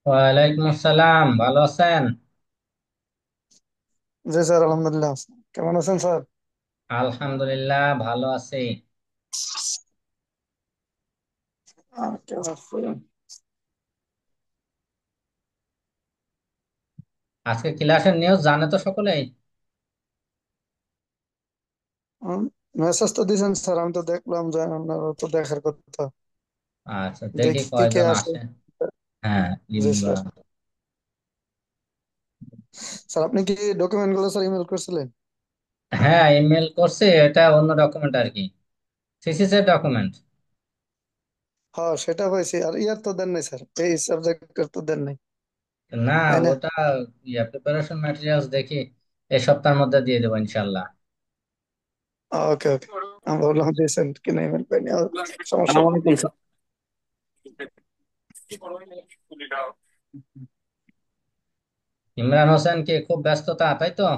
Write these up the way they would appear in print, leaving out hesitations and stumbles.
ওয়ালাইকুম আসসালাম, ভালো আছেন? জি স্যার, আলহামদুলিল্লাহ। কেমন আছেন স্যার? আলহামদুলিল্লাহ, ভালো আছি। কেমন আছেন? আজকে ক্লাসের নিউজ জানে তো সকলেই? মেসেজ তো দিয়েছেন স্যার, আমি তো দেখলাম যে আপনারও তো দেখার কথা। আচ্ছা, দেখি দেখি কে কয়জন আসে। আসে। হ্যাঁ, জি কিংবা স্যার। স্যার, আপনি কি ডকুমেন্ট গুলো স্যার ইমেল করছিলেন? হ্যাঁ, ইমেল করছি। এটা অন্য ডকুমেন্ট আর কি, থিসিস এর ডকুমেন্ট। হ্যাঁ, সেটা হয়েছে। আর ইয়ার তো দেন নাই স্যার, এই সাবজেক্টের তো দেন নাই, না, তাই না? ওটা প্রিপারেশন ম্যাটেরিয়ালস দেখি এই সপ্তাহের মধ্যে দিয়ে দেবো ইনশাল্লাহ। ওকে ওকে। আমরা বললাম দিয়েছেন কিনা, ইমেল পাইনি। সমস্যা আসসালামু নেই। আলাইকুম স্যার। ইমরান হোসেন কি খুব ব্যস্ততা, তাই তো?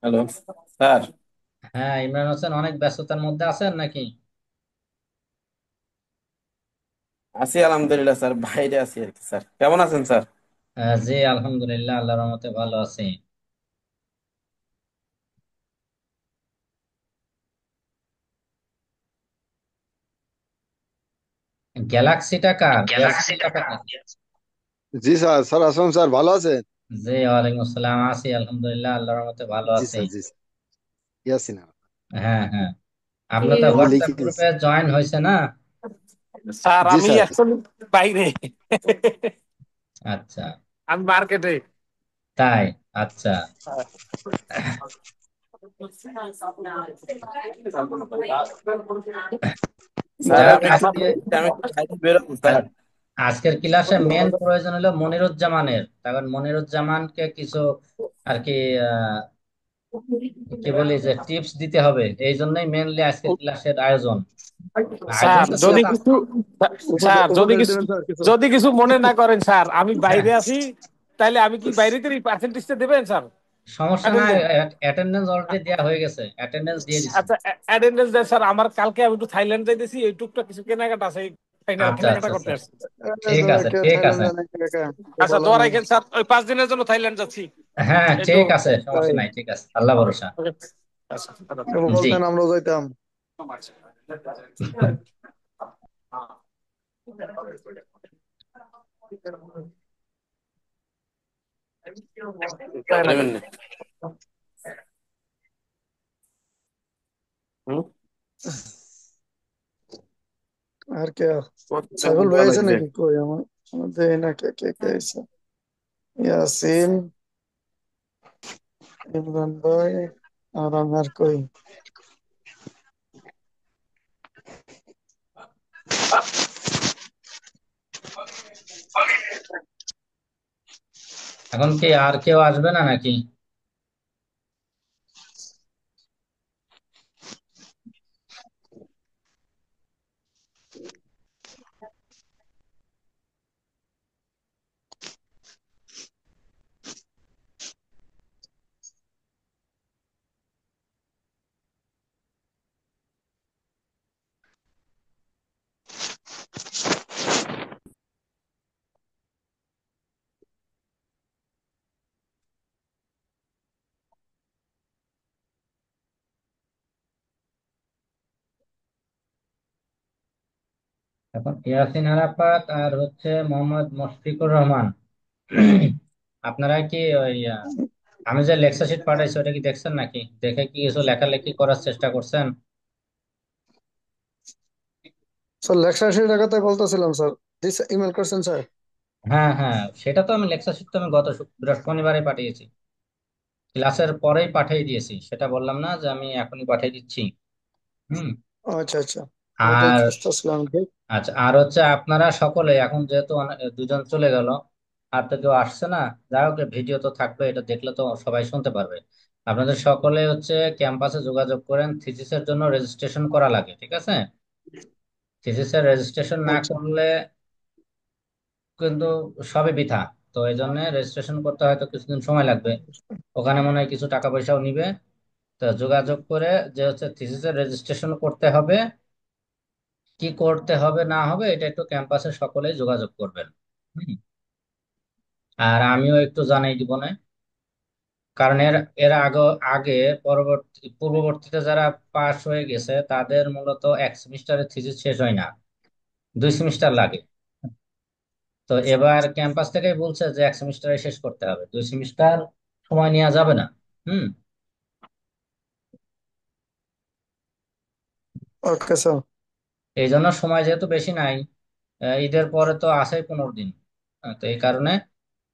Hello sir. হ্যাঁ, ইমরান হোসেন অনেক ব্যস্ততার মধ্যে আছেন নাকি? আছি আলহামদুলিল্লাহ স্যার, বাইরে আছি আর কি। স্যার কেমন আছেন স্যার? জি আলহামদুলিল্লাহ, আল্লাহর রহমতে ভালো আছি। গ্যালাক্সিটা কার, ইয়াসিন আরাফাত নাকি? জি স্যার। স্যার আসলাম স্যার, ভালো আছেন? জি ওয়ালাইকুম আসসালাম, আছি আলহামদুলিল্লাহ, আল্লাহর রহমতে ভালো জি আছি। স্যার, জি স্যার। ইয়াসিন আরাফাত। হ্যাঁ হ্যাঁ, আপনি তো আমি হোয়াটসঅ্যাপ লিখে গ্রুপে দিয়েছি। জয়েন হয়েছে না? স্যার জি আমি স্যার। অ্যাকচুয়ালি বাইরে। আচ্ছা, আমি মার্কেটে। তাই? আচ্ছা। স্যার যাক আমি আজকে, আমি একটু বাইরে বেরোবো স্যার। আ- আজকের ক্লাসে মেন প্রয়োজন হলো মনিরুজ্জামানের, কারণ মনিরুজ্জামানকে কিছু আর কি আহ, কি বলি যে টিপস দিতে হবে, এই জন্যই মেনলি আজকের ক্লাসের আয়োজন। আয়োজন স্যার তো যদি ক্লাস। কিছু স্যার যদি উপদেশ কিছু দিবেন স্যার কিছু। যদি কিছু মনে না করেন স্যার, আমি বাইরে আছি। তাইলে আমি কি বাইরেতে পার্সেন্টেজটা দেবেন স্যার? সমস্যা নাই, অ্যাটেন্ডেন্স। অ্যাটেন্ডেন্স অলরেডি দেওয়া হয়ে গেছে, অ্যাটেন্ডেন্স দিয়ে দিছি। আচ্ছা, অ্যাটেন্ডেন্স দেন স্যার। আমার কালকে আমি একটু থাইল্যান্ড যাইতেছি, এই টুকটাক কিছু কেনাকাটা আছে, আচ্ছা কেনাকাটা আচ্ছা করতে আচ্ছা, আসছি। ঠিক আছে কে ঠিক থাইল্যান্ড আছে। জানে কি একা, কিছু আচ্ছা, বলার দোয়া নেই। রাখেন স্যার, ওই 5 দিনের জন্য থাইল্যান্ড যাচ্ছি। হ্যাঁ একটু ঠিক আছে, তাই সমস্যা নাই, ঠিক আছে, আল্লাহ ভরসা। আচ্ছা। জি। বলতেন আমরাও যাইতাম। তাই না? হুম? আর কে? প্রতিদিন ছাগল দেওয়া হয়েছে লাগবে। নাকি? কই আমার আমাদের না, কে কে কে হয়েছে? ইয়াসিন, ইমরান ভাই, আর আমার কই? এখন কি আর কেউ আসবে না নাকি? এখন ইয়াসিন আরাফাত আর হচ্ছে মোহাম্মদ মুশফিকুর রহমান। আপনারা কি ওই আমি যে লেকচার শিট পাঠাইছি ওটা কি দেখছেন নাকি? দেখে কি কিছু লেখালেখি করার চেষ্টা করছেন? স্যার, লেকচার সেই জায়গাতে বলতেছিলাম স্যার। ইমেল করছেন স্যার? হ্যাঁ হ্যাঁ, সেটা তো আমি লেকচার শিট তো আমি গত বৃহস্পতিবারে পাঠিয়েছি, ক্লাসের পরেই পাঠিয়ে দিয়েছি, সেটা বললাম না যে আমি এখনই পাঠিয়ে দিচ্ছি। হুম। আচ্ছা আচ্ছা। ওটাই আর খুঁজতেছিলাম কি। আচ্ছা, আর হচ্ছে আপনারা সকলে এখন যেহেতু দুজন চলে গেল, আর তো কেউ আসছে না, যাই হোক ভিডিও তো থাকবে, এটা দেখলে তো সবাই শুনতে পারবে। আপনাদের সকলে হচ্ছে ক্যাম্পাসে যোগাযোগ করেন, থিসিসের জন্য রেজিস্ট্রেশন করা লাগে, ঠিক আছে? থিসিসের রেজিস্ট্রেশন না আচ্ছা করলে কিন্তু সবই বৃথা। তো এই জন্য রেজিস্ট্রেশন করতে হয়তো কিছুদিন সময় লাগবে, ওখানে মনে হয় কিছু টাকা পয়সাও নিবে। তো যোগাযোগ করে যে হচ্ছে থিসিসের রেজিস্ট্রেশন করতে হবে, কি করতে হবে না হবে এটা একটু ক্যাম্পাসে সকলেই যোগাযোগ করবেন। হুম। আর আমিও একটু জানাই দিব না, কারণ এর এর আগে আগে পূর্ববর্তীতে যারা পাশ হয়ে গেছে তাদের মূলত এক সেমিস্টারের থিসিস শেষ হয় না, 2 সেমিস্টার লাগে। তো এবার ক্যাম্পাস থেকেই বলছে যে এক সেমিস্টারে শেষ করতে হবে, 2 সেমিস্টার সময় নেওয়া যাবে না। হুম। Okay sir. এই জন্য সময় যেহেতু বেশি নাই, ঈদের পরে তো আছেই 15 দিন। তো এই কারণে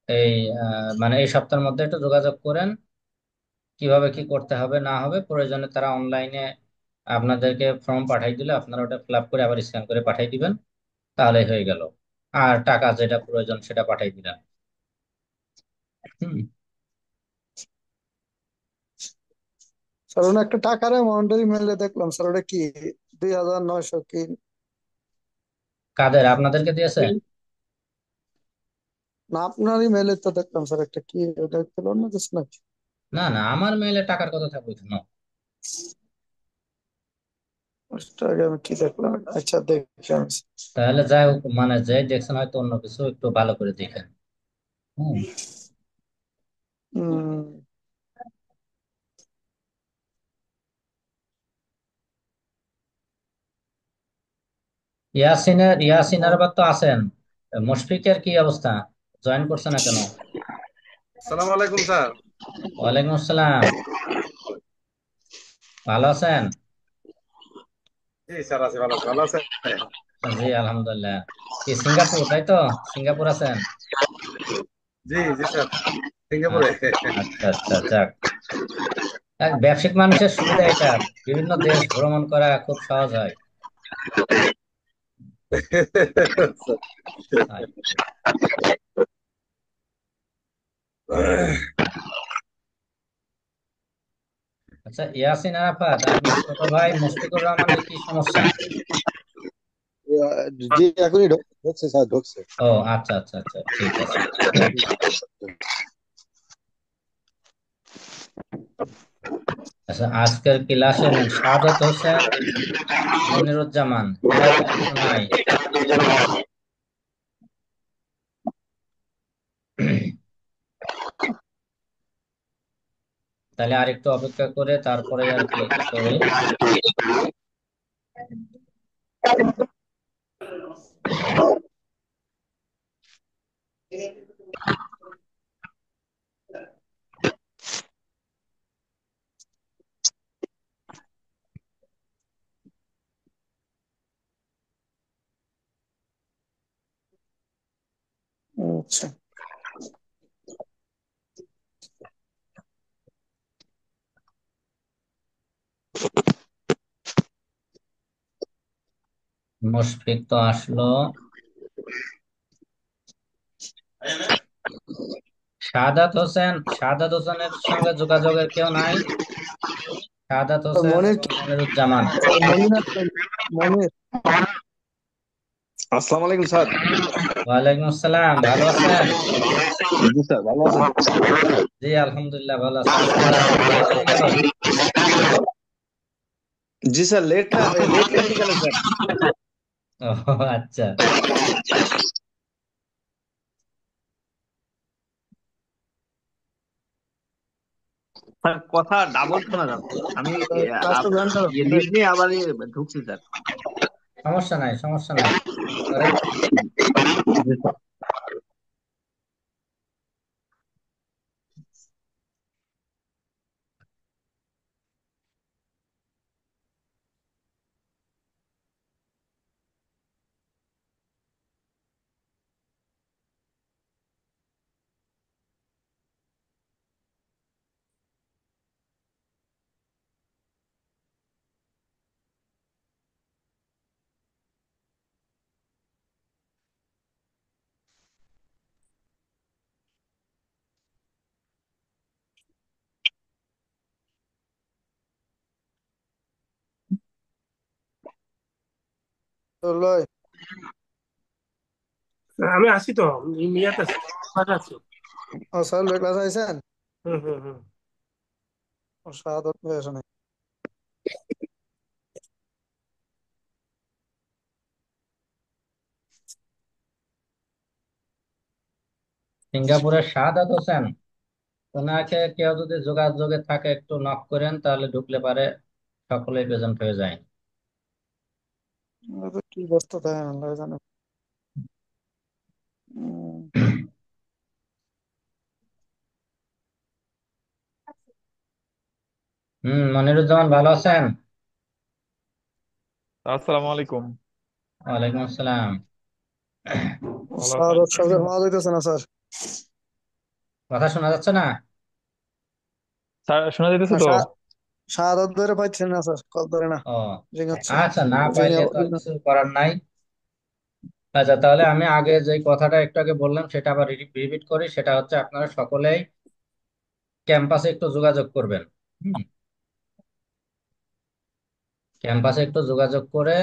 এই মানে এই সপ্তাহের মধ্যে একটু যোগাযোগ করেন, কিভাবে কি করতে হবে না হবে। প্রয়োজনে তারা অনলাইনে আপনাদেরকে ফর্ম পাঠাই দিলে আপনারা ওটা ফিল আপ করে আবার স্ক্যান করে পাঠাই দিবেন, তাহলে হয়ে গেল। আর টাকা যেটা প্রয়োজন সেটা পাঠাই দিলেন। হুম। স্যার ওনা একটা টাকার অ্যামাউন্টের ইমেলে দেখলাম স্যার, ওটা কি 2,900 কি? কাদের আপনাদেরকে দিয়েছে? না, আপনার ইমেলে তো দেখলাম স্যার একটা কি, ওটা কি অন্য কিছু নাকি? না না, আমার মেইলে টাকার কথা থাকবে কেন? ওটা আগে আমি কি দেখলাম, আচ্ছা দেখি আমি। তাহলে যাই হোক, মানে যে দেখছেন হয়তো অন্য কিছু, একটু ভালো করে দেখেন। হুম। হুম। ইয়াসিনের আবার তো আছেন, মুশফিকের কি অবস্থা? জয়েন করছে না কেন? সালাম আলাইকুম স্যার। ওয়ালাইকুম আসসালাম। ভালো আছেন? জি স্যার, আছি ভালো, আছি ভালো আছেন? জি আলহামদুলিল্লাহ। কি সিঙ্গাপুর, তাই তো? সিঙ্গাপুর আছেন? জি জি স্যার, সিঙ্গাপুরে। আচ্ছা আচ্ছা আচ্ছা, যাক। ব্যবসায়িক মানুষের সুবিধা এটা, বিভিন্ন দেশ ভ্রমণ করা খুব সহজ হয়। হয়। আচ্ছা, ইয়াসিন আরাফাত, আপনার ছোট ভাই মুশফিকুর রহমানের কি সমস্যা? জি এখনই ঢুকছে স্যার, ঢুকছে। ও আচ্ছা আচ্ছা আচ্ছা, ঠিক আছে। আচ্ছা, আজকের ক্লাসে শাহাদাত হোসেন, মনিরুজ্জামান, এরা কিন্তু নাই। তাহলে আরেকটু অপেক্ষা করে তারপরে আর কি করি। আচ্ছা। মুশফিক তো আসলো। শাহাদাত হোসেনের সঙ্গে যোগাযোগের কেউ নাই? শাহাদাত স্যার হোসেন মনির এবং মনিরুজ্জামান। স্যার মনির আছে, মনির। আসসালামু আলাইকুম স্যার। ওয়ালাইকুম আসসালাম, ভালো আছেন? জি স্যার, ভালো আছেন? জি আলহামদুলিল্লাহ ভালো আছি। আজকে একটু লেট হয়ে গেল। জি স্যার, লেট না, লেট কেটে গেল স্যার। ও আচ্ছা। স্যার কথা ডাবল শোনা যাচ্ছে। আমি ক্লাসটা জয়েন করো। লিভ নিয়ে আবার ঢুকছি স্যার। সমস্যা নাই, সমস্যা নাই, করেন। জি স্যার। তো লয়। আমি আসি তো, মিয়াতে আছি, বাসা আছি। ও স্যার লয় ক্লাস আইছেন? হুম হুম হুম। ও শাহাদত ভাই আসে নাই। সিঙ্গাপুরের শাহাদাত হোসেন, ওনাকে কেউ যদি যোগাযোগে থাকে একটু নক করেন, তাহলে ঢুকলে পারে সকলেই প্রেজেন্ট হয়ে যায়। কি ব্যস্ত থাকে আল্লাহ জানে। উম, মনিরুজ্জামান ভালো আছেন? আসসালামু আলাইকুম। ওয়ালাইকুম আসসালাম। ভালো আছেন? শাহাদত সাহেবের পাওয়া যাইতেছে না স্যার। কথা শোনা যাচ্ছে না? স্যার শোনা যেতেছে না, তো? শাহাদত ধরে পাইছেন না স্যার, কল ধরে না, ও রিং হচ্ছে। আচ্ছা, না রিং পাইলে তো আর কিছু করার নাই। আচ্ছা, তাহলে আমি আগে যে কথাটা একটু আগে বললাম সেটা আবার রিপিট করি। সেটা হচ্ছে আপনারা সকলেই ক্যাম্পাসে একটু যোগাযোগ করবেন। হুম, ক্যাম্পাসে একটু যোগাযোগ করে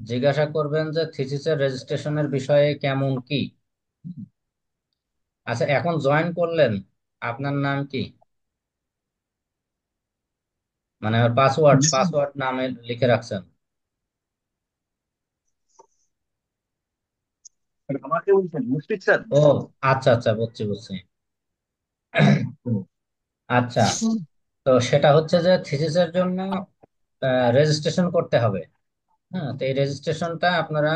জিজ্ঞাসা করবেন যে থিসিসের রেজিস্ট্রেশনের বিষয়ে কেমন কি। হুম, আচ্ছা, এখন জয়েন করলেন, আপনার নাম কি? মানে পাসওয়ার্ড পাসওয়ার্ড নামে লিখে রাখছেন? আমাকে বলছেন মুশফিক স্যার? ও আচ্ছা আচ্ছা, বুঝছি বুঝছি। আচ্ছা, তো সেটা হচ্ছে যে থিসিসের জন্য রেজিস্ট্রেশন করতে হবে। হ্যাঁ, তো এই রেজিস্ট্রেশনটা আপনারা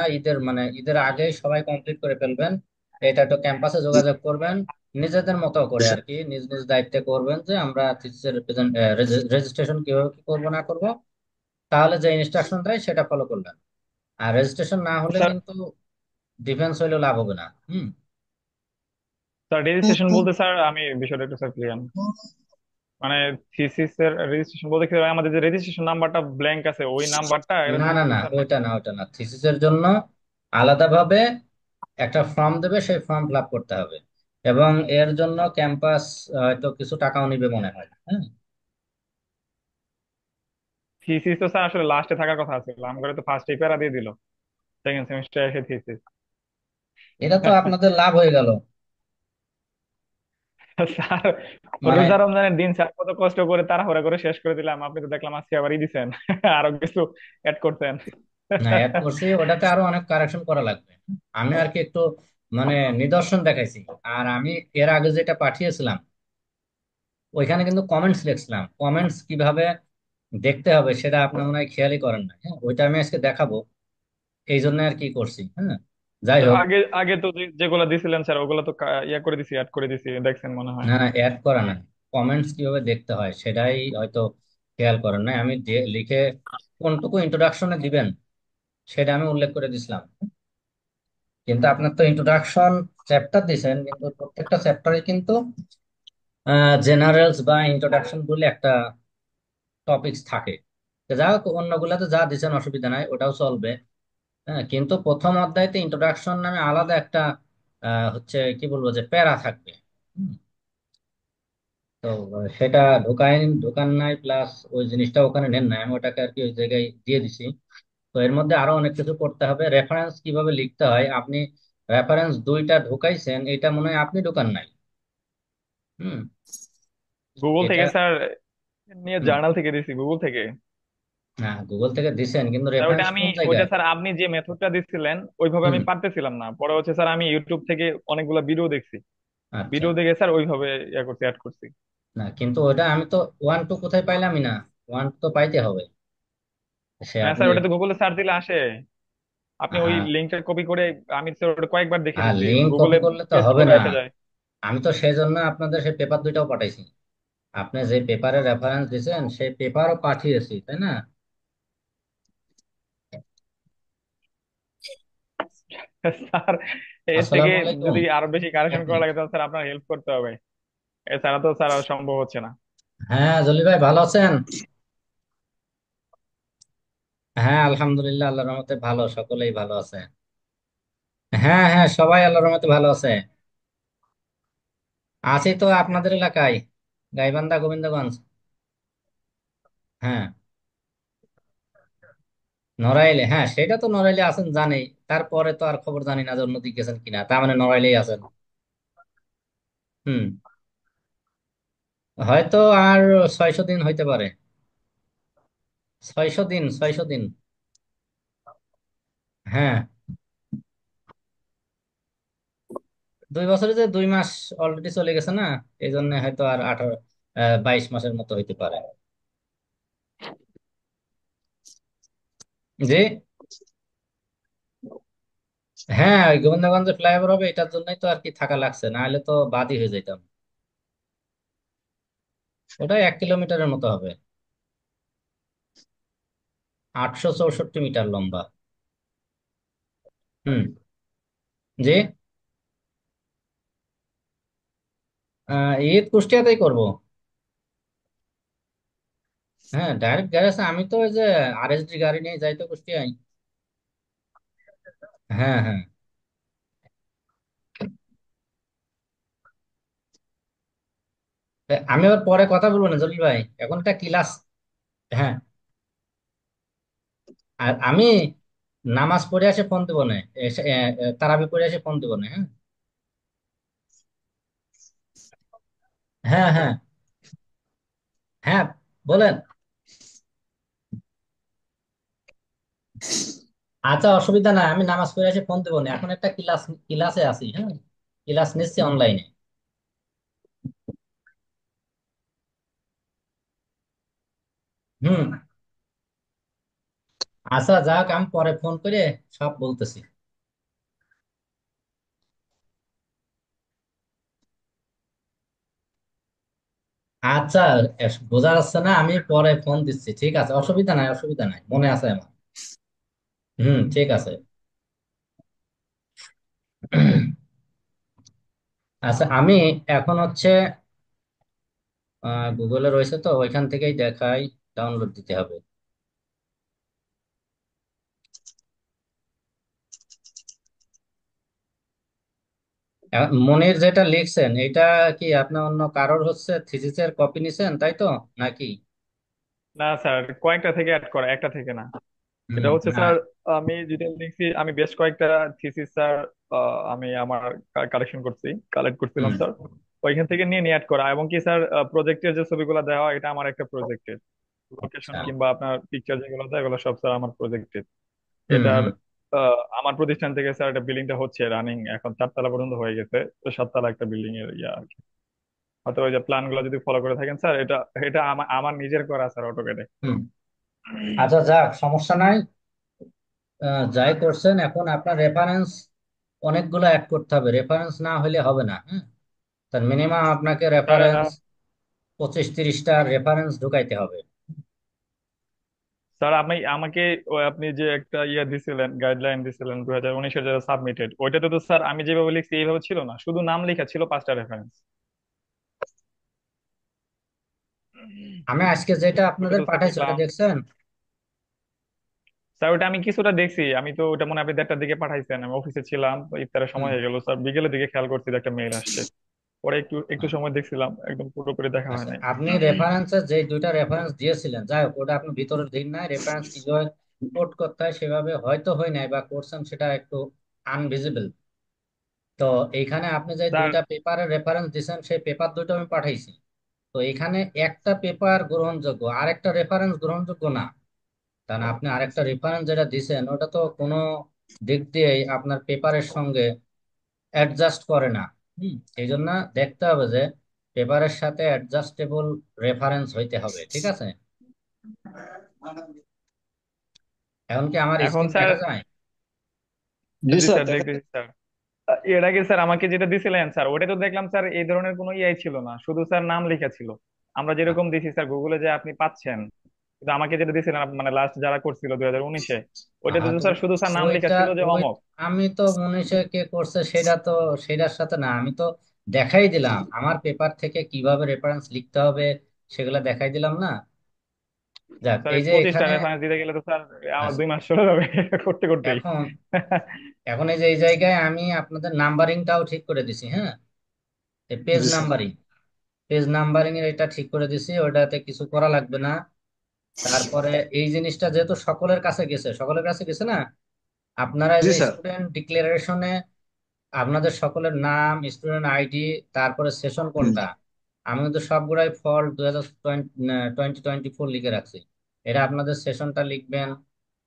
ঈদের আগেই সবাই কমপ্লিট করে ফেলবেন। এটা তো ক্যাম্পাসে যোগাযোগ করবেন, নিজেদের মতো করে আর কি, নিজ নিজ দায়িত্বে করবেন যে আমরা থিসিসের রেজিস্ট্রেশন কিভাবে কি করবো না করবো। তাহলে যে ইনস্ট্রাকশন দেয় সেটা ফলো করবেন। আর রেজিস্ট্রেশন না হলে স্যার কিন্তু ডিফেন্স হইলেও লাভ হবে না। স্যার রেজিস্ট্রেশন বলতে স্যার আমি বিষয়টা একটু স্যার ক্লিয়ার। মানে থিসিস এর রেজিস্ট্রেশন বলতে কি আমাদের যে রেজিস্ট্রেশন নাম্বারটা ব্ল্যাঙ্ক আছে ওই নাম্বারটা এরা না দিবে না তো না, স্যার ওইটা নাকি? না, ওইটা না। থিসিসের জন্য আলাদাভাবে একটা ফর্ম দেবে, সেই ফর্ম ফিল আপ করতে হবে। এবং এর জন্য ক্যাম্পাস হয়তো কিছু টাকাও নিবে মনে হয়। হ্যাঁ, থিসিস তো স্যার আসলে লাস্টে থাকার কথা ছিল, আমাকে তো ফার্স্ট প্যারা দিয়ে দিল সেকেন্ড সেমিস্টার এসে থিসিস। এটা তো আপনাদের লাভ হয়ে গেল। স্যার মানে রোজা রমজানের দিন স্যার কত কষ্ট করে তাড়াহুড়া করে শেষ করে দিলাম, আপনি তো দেখলাম আজকে আবার দিছেন আরো কিছু অ্যাড করতেন। না, অ্যাড করছি, ওটাতে আরো অনেক কারেকশন করা লাগবে। আমি আর কি একটু মানে নিদর্শন দেখাইছি। আর আমি এর আগে যেটা পাঠিয়েছিলাম ওইখানে কিন্তু কমেন্টস লিখছিলাম, কমেন্টস কিভাবে দেখতে হবে সেটা আপনার মনে হয় খেয়ালই করেন না। হ্যাঁ, ওইটা আমি আজকে দেখাবো, এই জন্য আর কি করছি। হ্যাঁ, যাই তো হোক। আগে আগে তো যেগুলো দিছিলেন স্যার ওগুলো তো ইয়া করে দিছি, অ্যাড করে দিছি, দেখছেন মনে হয়। না না, অ্যাড করা নাই, কমেন্টস কিভাবে দেখতে হয় সেটাই হয়তো খেয়াল করেন নাই। আমি যে লিখে কোনটুকু ইন্ট্রোডাকশনে দিবেন সেটা আমি উল্লেখ করে দিছিলাম। কিন্তু আপনার তো ইন্ট্রোডাকশন চ্যাপ্টার দিছেন, কিন্তু প্রত্যেকটা চ্যাপ্টারে কিন্তু জেনারেলস বা ইন্ট্রোডাকশন বলে একটা টপিকস থাকে। তো যা হোক, অন্যগুলাতে যা দিছেন অসুবিধা নাই, ওটাও চলবে। হ্যাঁ, কিন্তু প্রথম অধ্যায়তে ইন্ট্রোডাকশন নামে আলাদা একটা হচ্ছে কি বলবো যে প্যারা থাকবে। হুম, তো সেটা ঢোকান নাই, প্লাস ওই জিনিসটা ওখানে নেন নাই, আমি ওটাকে আর কি ওই জায়গায় দিয়ে দিছি। তো এর মধ্যে আরো অনেক কিছু করতে হবে। রেফারেন্স কিভাবে লিখতে হয়, আপনি রেফারেন্স দুইটা ঢুকাইছেন, এটা মনে হয় আপনি ঢুকান নাই। হুম, গুগল এটা থেকে স্যার নিয়ে হুম, জার্নাল থেকে দিছি, গুগল থেকে। হ্যাঁ, গুগল থেকে দিছেন, কিন্তু স্যার ওইটা রেফারেন্স আমি, কোন ওইটা জায়গায়? স্যার আপনি যে মেথডটা দিছিলেন ওইভাবে হুম, আমি পারতেছিলাম না, পরে হচ্ছে স্যার আমি ইউটিউব থেকে অনেকগুলো ভিডিও দেখছি, আচ্ছা। ভিডিও দেখে স্যার ওইভাবে ইয়া করছি, অ্যাড করছি। না, কিন্তু ওটা আমি তো ওয়ান টু কোথায় পাইলামই না, ওয়ান টু তো পাইতে হবে। সে হ্যাঁ আপনি স্যার ওটা তো গুগলে সার্চ দিলে আসে, আপনি ওই আহ, লিঙ্কটা কপি করে, আমি স্যার ওটা কয়েকবার দেখে আর নিছি লিঙ্ক গুগলে, কপি করলে তো পেস্ট হবে করলে না। এসে যায়। আমি তো সেই জন্য আপনাদের সেই পেপার দুইটাও পাঠাইছি। আপনি যে পেপারে রেফারেন্স দিয়েছেন সেই পেপারও পাঠিয়েছি, তাই না? স্যার এর থেকে আসসালামু আলাইকুম। যদি আরো বেশি কারেকশন করা লাগে তাহলে স্যার আপনার হেল্প করতে হবে, এছাড়া তো স্যার আর সম্ভব হচ্ছে না। হ্যাঁ, জলি ভাই ভালো আছেন? হ্যাঁ, আলহামদুলিল্লাহ, আল্লাহর রহমতে ভালো, সকলেই ভালো আছে। হ্যাঁ হ্যাঁ, সবাই আল্লাহর রহমতে ভালো আছে। আছি তো আপনাদের এলাকায়, গাইবান্ধা, গোবিন্দগঞ্জ। হ্যাঁ, নড়াইলে, হ্যাঁ সেটা তো নড়াইলে আছেন জানি। তারপরে তো আর খবর জানি না যে অন্যদিকে গেছেন কিনা, তার মানে নড়াইলেই আছেন। হুম, হয়তো আর 600 দিন হইতে পারে। 600 দিন, 600 দিন। হ্যাঁ, 2 বছরে যে 2 মাস অলরেডি চলে গেছে না, এই জন্য হয়তো আর 22 মাসের মতো হইতে পারে। জি। হ্যাঁ, ওই গোবিন্দগঞ্জে ফ্লাইওভার হবে, এটার জন্যই তো আর কি থাকা লাগছে, না হলে তো বাদই হয়ে যেতাম। ওটা 1 কিলোমিটারের মতো হবে। 864 মিটার লম্বা। হুম। জি। ঈদ কুষ্টিয়াতেই করব। হ্যাঁ, ডাইরেক্ট গ্যারেজ আমি তো ওই যে আরএসডি গাড়ি নিয়ে যাই তো কুষ্টিয়ায়। হ্যাঁ, হ্যাঁ। আমি আবার পরে কথা বলবো না জলিল ভাই, এখন একটা ক্লাস। হ্যাঁ। আর আমি নামাজ পড়ে এসে ফোন দেবো না। তারাবি পড়ে এসে ফোন দেবো না। হ্যাঁ, হ্যাঁ, হ্যাঁ। হ্যাঁ, বলেন। আচ্ছা, অসুবিধা নাই, আমি নামাজ পড়ে এসে ফোন দেবো না, এখন একটা ক্লাসে আছি। হ্যাঁ, ক্লাস নিচ্ছি অনলাইনে। হুম। আচ্ছা, যাক, আমি পরে ফোন করে সব বলতেছি। আচ্ছা, বোঝা যাচ্ছে না, আমি পরে ফোন দিচ্ছি, ঠিক আছে, অসুবিধা নাই, অসুবিধা নাই, মনে আছে আমার। হুম, ঠিক আছে। আচ্ছা, আমি এখন হচ্ছে গুগলে রয়েছে তো ওইখান থেকেই দেখাই, ডাউনলোড দিতে হবে। মনির যেটা লিখছেন এটা কি আপনার অন্য কারোর হচ্ছে থিসিসের কপি নিছেন, তাই তো নাকি? না স্যার, কয়েকটা থেকে অ্যাড করা, একটা থেকে না। এটা হচ্ছে না। স্যার, আমি যেটা লিখছি, আমি বেশ কয়েকটা থিসিস স্যার আমি আমার কালেকশন করছি, কালেক্ট করছিলাম হুম, স্যার। ওইখান থেকে নিয়ে নিয়ে অ্যাড করা, এবং কি স্যার, প্রজেক্টের যে ছবিগুলো দেওয়া এটা আমার একটা প্রজেক্টের লোকেশন আচ্ছা। কিংবা আপনার পিকচার যেগুলো দেয় এগুলো সব স্যার আমার প্রজেক্টের। হুম, এটার হুম, আমার প্রতিষ্ঠান থেকে স্যার এটা বিল্ডিংটা হচ্ছে রানিং, এখন 4 তলা পর্যন্ত হয়ে গেছে, তো 7 তলা একটা বিল্ডিং এর ইয়া আর কি। হয়তো ওই যে প্ল্যান গুলো যদি ফলো করে থাকেন স্যার, এটা এটা আমার আমার নিজের করা স্যার, অটোক্যাডে। হুম। আচ্ছা, যাক, সমস্যা নাই। যাই করছেন, এখন আপনার রেফারেন্স অনেকগুলো অ্যাড করতে হবে, রেফারেন্স না হলে হবে না। হ্যাঁ, তার মিনিমাম আপনাকে স্যার রেফারেন্স 25-30টা রেফারেন্স ঢুকাইতে হবে। স্যার আপনি আমাকে ওই আপনি যে একটা ইয়ে দিছিলেন, গাইডলাইন দিছিলেন 2019-এর যেটা সাবমিটেড, ওইটাতে তো স্যার আমি যেভাবে লিখছি এইভাবে ছিল না, শুধু নাম লেখা ছিল, 5টা রেফারেন্স। আমি আজকে যেটা ওইটা আপনাদের তো স্যার পাঠাইছি ওটা দেখলাম। দেখছেন? স্যার ওটা আমি কিছুটা দেখছি, আমি তো ওটা মনে হয় আপনি 1:30টার দিকে পাঠাইছেন, আমি অফিসে ছিলাম তো, ইফতারের হুম। সময় হয়ে গেল স্যার, বিকেলের দিকে খেয়াল করছি যে একটা মেইল আসছে, পরে একটু একটু সময় দেখছিলাম, একদম পুরোপুরি দেখা হয় আচ্ছা, নাই। আপনি রেফারেন্সে যে 2টা রেফারেন্স দিয়েছিলেন, যাই হোক, ওটা আপনি ভিতরে দিন নাই, রেফারেন্স কিভাবে কোড করতে হয় সেভাবে হয়তো হয় নাই, বা করছেন সেটা একটু আনভিজিবল। তো এইখানে আপনি যে স্যার 2টা পেপারের রেফারেন্স দিয়েছেন সেই পেপার দুটো আমি পাঠাইছি। তো এখানে একটা পেপার গ্রহণযোগ্য, আরেকটা রেফারেন্স গ্রহণযোগ্য না। কারণ আপনি আরেকটা রেফারেন্স যেটা দিয়েছেন ওটা তো কোনো দিক দিয়েই আপনার পেপারের সঙ্গে অ্যাডজাস্ট করে না। এই জন্য দেখতে হবে যে পেপারের সাথে অ্যাডজাস্টেবল রেফারেন্স হইতে হবে, ঠিক আছে? এখন কি আমার এখন স্ক্রিন স্যার, দেখা যায়? জি জি স্যার, স্যার দেখা দেখতেছি স্যার। এর আগে স্যার আমাকে যেটা দিছিলেন স্যার, ওটা তো দেখলাম স্যার এই ধরনের কোনো ইয়ে ছিল না, শুধু স্যার নাম লেখা ছিল। আমরা যেরকম দিছি স্যার গুগলে যে আপনি পাচ্ছেন, কিন্তু আমাকে যেটা দিছিলেন মানে লাস্ট যারা করছিল 2019-এ, ওইটাতে তো তো স্যার শুধু স্যার নাম লেখা ওইটা ছিল যে ওই অমক। আমি তো মনীষে কে করছে সেটা তো সেটার সাথে না, আমি তো দেখাই দিলাম আমার পেপার থেকে কিভাবে রেফারেন্স লিখতে হবে, সেগুলা দেখাই দিলাম না। যাক, স্যার এই এই যে 25টা এখানে রেফারেন্স দিতে গেলে তো স্যার আমার আস- 2 মাস চলে যাবে করতে করতেই। এখন এখন এই যে এই জায়গায় আমি আপনাদের নাম্বারিংটাও ঠিক করে দিছি। হ্যাঁ, পেজ জি স্যার। নাম্বারিং, পেজ নাম্বারিং এর এটা ঠিক করে দিছি, ওটাতে কিছু করা লাগবে না। তারপরে এই জিনিসটা যেহেতু সকলের কাছে গেছে না, আপনারা এই জি যে স্যার। স্টুডেন্ট ডিক্লারেশনে আপনাদের সকলের নাম, স্টুডেন্ট আইডি, তারপরে সেশন হুম। কোনটা, আমি কিন্তু সবগুলাই ফল 2024 লিখে রাখছি। এটা আপনাদের সেশনটা লিখবেন,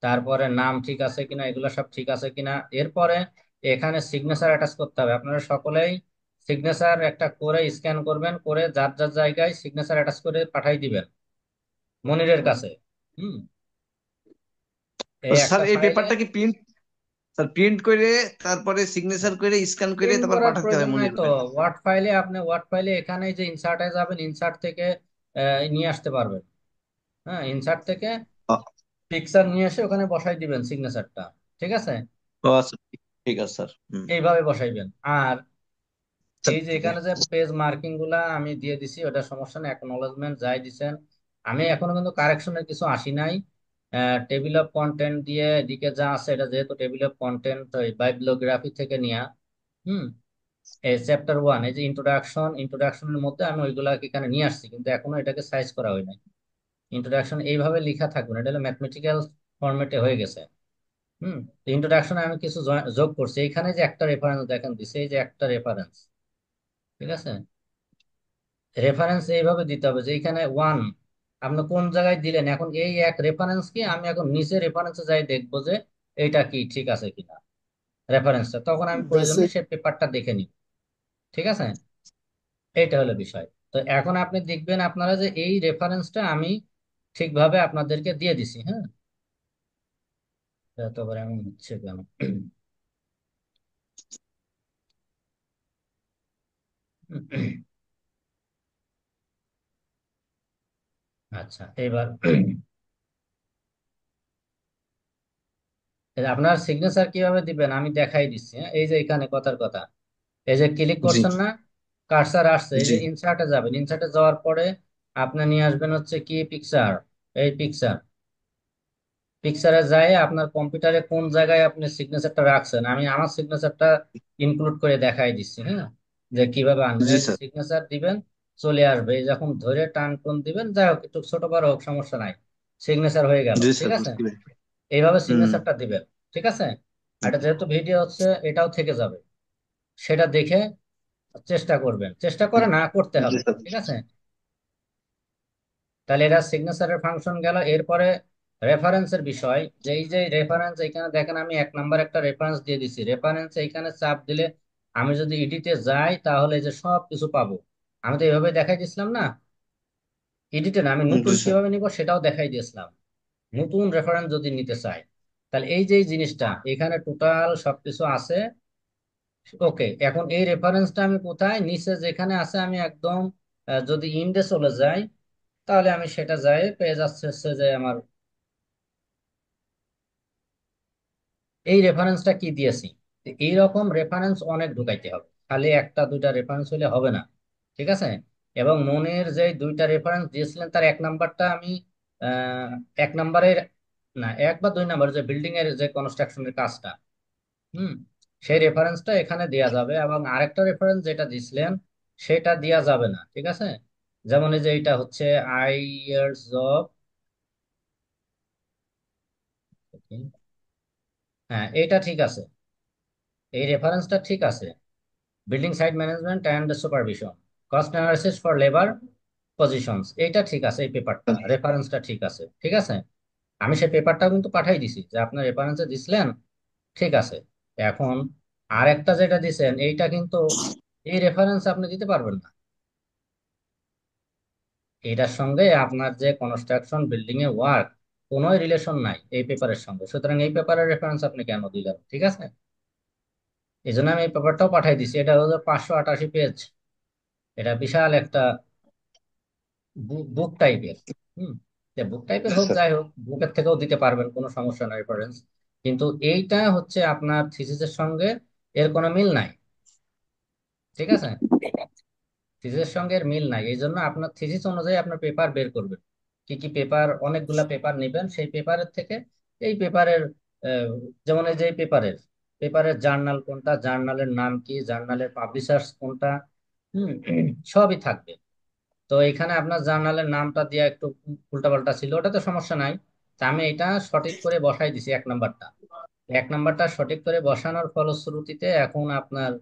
তারপরে নাম ঠিক আছে কিনা, এগুলো সব ঠিক আছে কিনা। এরপরে এখানে সিগনেচার অ্যাটাচ করতে হবে। আপনারা সকলেই সিগনেচার একটা করে স্ক্যান করবেন, করে যার যার জায়গায় সিগনেচার অ্যাটাচ করে পাঠাই দিবেন মনিরের কাছে। হুম। এই স্যার একটা এই ফাইলে পেপারটা কি প্রিন্ট, স্যার প্রিন্ট করে তারপরে সিগনেচার করে স্ক্যান করে প্রিন্ট তারপর করার পাঠাতে হয় প্রয়োজন নাই মনির তো। ভাই? ওয়ার্ড ফাইলে এখানে যে ইনসার্টে যাবেন, ইনসার্ট থেকে নিয়ে আসতে পারবেন। হ্যাঁ, ইনসার্ট থেকে পিকচার নিয়ে এসে ওখানে বসাই দিবেন সিগনেচারটা। ঠিক আছে, ও আচ্ছা, ঠিক আছে স্যার। এইভাবে বসাইবেন। আর স্যার এই যে এখানে যে পেজ মার্কিং গুলা আমি দিয়ে দিছি, ওটা সমস্যা নেই, অ্যাকনলেজমেন্ট যাই দিছেন। আমি এখনো কিন্তু কারেকশনের কিছু আসি নাই। টেবিল অফ কন্টেন্ট দিয়ে এদিকে যা আছে, এটা যেহেতু টেবিল অফ কন্টেন্ট ওই বাইবলিওগ্রাফি থেকে নিয়া। হুম। এই চ্যাপ্টার 1, এই যে ইন্ট্রোডাকশনের মধ্যে আমি ওইগুলা এখানে নিয়ে আসছি, কিন্তু এখনো এটাকে সাইজ করা হয় নাই। ইন্ট্রোডাকশন এইভাবে লেখা থাকবে না, এটা হলো ম্যাথমেটিক্যাল ফরম্যাটে হয়ে গেছে। হুম। ইন্ট্রোডাকশনে আমি কিছু যোগ করছি। এইখানে যে একটা রেফারেন্স দেখেন দিছে, এই যে একটা রেফারেন্স, ঠিক আছে। রেফারেন্স এইভাবে দিতে হবে যে এইখানে 1 আপনি কোন জায়গায় দিলেন, এখন এই এক রেফারেন্স কি আমি এখন নিচে রেফারেন্সে যাই দেখবো যে এইটা কি ঠিক আছে কিনা রেফারেন্সটা, তখন আমি প্রয়োজনে বেসিক সে পেপারটা দেখে নিব। ঠিক আছে, এইটা হলো বিষয়। তো এখন আপনি দেখবেন আপনারা যে এই রেফারেন্সটা আমি ঠিকভাবে আপনাদেরকে দিয়ে দিছি। হ্যাঁ, এতবার এমন হচ্ছে কেন? আচ্ছা, এবার এই যে আপনার সিগনেচার কিভাবে দিবেন আমি দেখাই দিচ্ছি। হ্যাঁ, এই যে এখানে কথার কথা, এই যে ক্লিক জি করছেন না, কার্সার আসছে, এই জি যে ইনসার্টে যাবেন, ইনসার্টে যাওয়ার পরে আপনি নিয়ে আসবেন হচ্ছে কি পিকচার। এই পিকচার, পিকচারে যায় আপনার কম্পিউটারে কোন জায়গায় আপনি সিগনেচারটা রাখছেন, আমি আমার সিগনেচারটা ইনক্লুড করে দেখাই দিচ্ছি। হ্যাঁ, যে কিভাবে আনবেন। জি এই যে স্যার। সিগনেচার দিবেন, চলে আসবে, এই যখন ধরে টান টুন দিবেন, যাই হোক একটু ছোট বড় হোক সমস্যা নাই, সিগনেচার হয়ে গেল। জি ঠিক স্যার, আছে, বুঝতে পেরেছি। এইভাবে হুম। সিগনেচারটা দিবেন। ঠিক আছে, আর এটা যেহেতু ভিডিও হচ্ছে এটাও থেকে যাবে, সেটা দেখে চেষ্টা করবেন, চেষ্টা করে না করতে জি হবে। স্যার। ঠিক আছে, তাহলে এটা সিগনেচারের ফাংশন গেল। এরপরে রেফারেন্সের বিষয়, যে এই যে রেফারেন্স এখানে দেখেন আমি 1 নাম্বার একটা রেফারেন্স দিয়ে দিছি। রেফারেন্স এইখানে চাপ দিলে আমি যদি এডিটে যাই তাহলে এই যে সব কিছু পাবো। আমি তো এইভাবে দেখাই দিয়েছিলাম না এডিটে, না আমি নতুন জি স্যার। কিভাবে নিব সেটাও দেখাই দিয়েছিলাম। নতুন রেফারেন্স যদি নিতে চাই, তাহলে এই যে এই জিনিসটা এখানে টোটাল সবকিছু আছে। ওকে, এখন এই রেফারেন্সটা আমি কোথায়, নিচে যেখানে আছে আমি একদম যদি ইন্ডে চলে যাই, তাহলে আমি সেটা যাই পেয়ে যাচ্ছে হচ্ছে যে আমার এই রেফারেন্সটা কি দিয়েছি। তো এইরকম রেফারেন্স অনেক ঢুকাইতে হবে, খালি একটা দুইটা রেফারেন্স হলে হবে না। ঠিক আছে, এবং মনের যে দুইটা রেফারেন্স দিয়েছিলেন তার 1 নাম্বারটা আমি আহ 1 নাম্বারের, না 1 বা 2 নাম্বার যে বিল্ডিং এর যে কনস্ট্রাকশনের কাজটা, হুম, সেই রেফারেন্সটা এখানে দেয়া যাবে, এবং আরেকটা রেফারেন্স যেটা দিছিলেন সেটা দেয়া যাবে না। ঠিক আছে, যেমন এই যে এটা হচ্ছে আই ইয়ার্স অফ, হ্যাঁ এটা ঠিক আছে, এই রেফারেন্সটা ঠিক আছে। Building site management and supervision, cost analysis for labour positions, এইটা ঠিক আছে, এই পেপারটা রেফারেন্সটা ঠিক আছে। ঠিক আছে, আমি সেই পেপারটা কিন্তু পাঠাই দিছি যে আপনার রেফারেন্সে দিছিলেন, ঠিক আছে। এখন আরেকটা যেটা দিছেন এইটা কিন্তু এই রেফারেন্স আপনি দিতে পারবেন না, এটার সঙ্গে আপনার যে কনস্ট্রাকশন বিল্ডিং এ ওয়ার্ক কোনো রিলেশন নাই এই পেপারের সঙ্গে, সুতরাং এই পেপারের রেফারেন্স আপনি কেন দিলেন? ঠিক আছে, এই জন্য আমি এই পেপারটাও পাঠাই দিছি। এটা হলো 588 পেজ, এটা বিশাল একটা বুক টাইপের। হুম, বুক টাইপের জি হোক স্যার। যাই হোক, বুকের থেকেও দিতে পারবেন, কোনো সমস্যা নাই রেফারেন্স। কিন্তু এইটা হচ্ছে আপনার থিসিসের সঙ্গে এর কোনো মিল নাই। ঠিক আছে, থিসিসের সঙ্গে এর মিল নাই, এই জন্য আপনার থিসিস অনুযায়ী আপনার পেপার বের করবেন। কি কি পেপার, অনেকগুলা পেপার নেবেন, সেই পেপারের থেকে এই পেপারের যেমন এই যে পেপারের পেপারের জার্নাল কোনটা, জার্নালের নাম কি, জার্নালের পাবলিশার্স কোনটা, হুম, সবই থাকবে। তো এখানে আপনার জার্নালের নামটা দিয়ে একটু উল্টাপাল্টা ছিল, ওটা তো সমস্যা নাই। তা আমি এটা সঠিক করে বসাই দিছি 1 নাম্বারটা। 1 নাম্বারটা সঠিক করে বসানোর ফলশ্রুতিতে এখন আপনার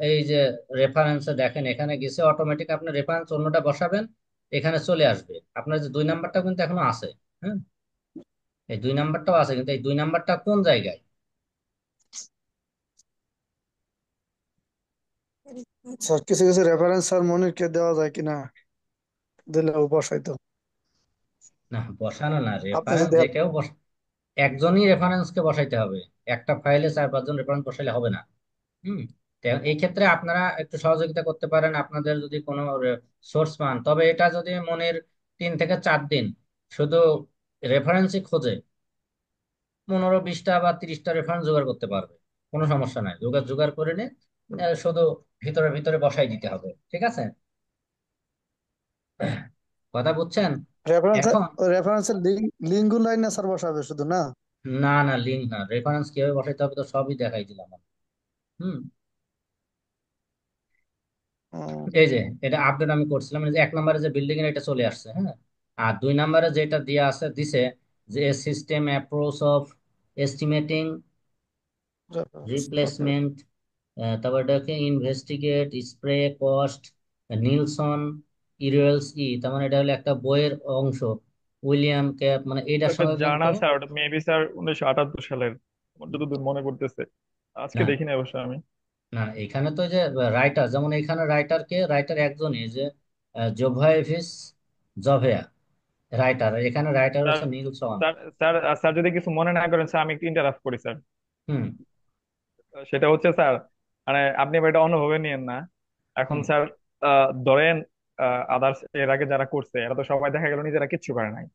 এই যে রেফারেন্সে দেখেন এখানে গেছে অটোমেটিক, আপনি রেফারেন্স অন্যটা বসাবেন, এখানে চলে আসবে। আপনার যে 2 নাম্বারটা কিন্তু এখনো আছে। হ্যাঁ, এই 2 নাম্বারটাও আছে, কিন্তু এই 2 নাম্বারটা কোন জায়গায়? স্যার কিছু কিছু রেফারেন্স স্যার মনিরকে দেওয়া যায় কিনা, দিলে ও বসাইতো। না, বসানো না, আপনি রেফারেন্স যদি যে কেউ একজনই রেফারেন্সকে বসাইতে হবে। একটা ফাইলে 4-5 জন রেফারেন্স বসাইলে হবে না। হুম। তো এই ক্ষেত্রে আপনারা একটু সহযোগিতা করতে পারেন, আপনাদের যদি কোনো সোর্স পান। তবে এটা যদি মনের 3 থেকে 4 দিন শুধু রেফারেন্সই খোঁজে, 15-20টা বা 30টা রেফারেন্স জোগাড় করতে পারবে, কোনো সমস্যা নাই। জোগাড় করে নিয়ে শুধু ভিতরে ভিতরে বসাই দিতে হবে, ঠিক আছে? কথা বুঝছেন? রেফারেন্স, এখন রেফারেন্সের লিঙ্ক লিঙ্ক গুলাই না স্যার বসাবে শুধু না? না না, লিঙ্ক না, রেফারেন্স কিভাবে বসাইতে হবে তো সবই দেখাই দিলাম আমি। হুম। ও, এই যে এটা আপডেট আমি করছিলাম, এই যে 1 নম্বরে যে বিল্ডিং এর এটা চলে আসছে। হ্যাঁ, আর 2 নম্বরে যেটা দিয়ে আছে দিছে যে system approach of estimating reference, okay. Replacement, তারপর এটাকে ইনভেস্টিগেট স্প্রে কস্ট নিলসন ইরিয়েলস তার মানে এটা হলো একটা বইয়ের অংশ, উইলিয়াম ক্যাপ, মানে এটার একটা সঙ্গে কিন্তু জার্নাল স্যার, ওটা মেবি স্যার 1978 সালের, আমার যতদূর মনে পড়তেছে। আজকে না দেখিনি অবশ্য আমি। না, এখানে তো এই যে রাইটার, যেমন এখানে রাইটার একজনই, যে জোভাইভিস জভেয়া রাইটার, এখানে রাইটার স্যার হচ্ছে নিলসন। স্যার স্যার স্যার যদি কিছু মনে না করেন স্যার, আমি একটু ইন্টারাপ্ট করি স্যার। হুম সেটা হচ্ছে স্যার, মানে আপনি এবার এটা অন্যভাবে নিয়েন না। এখন হুম স্যার ধরেন আদার্স এর আগে যারা করছে এরা তো সবাই দেখা গেল নিজেরা কিচ্ছু করে নাই।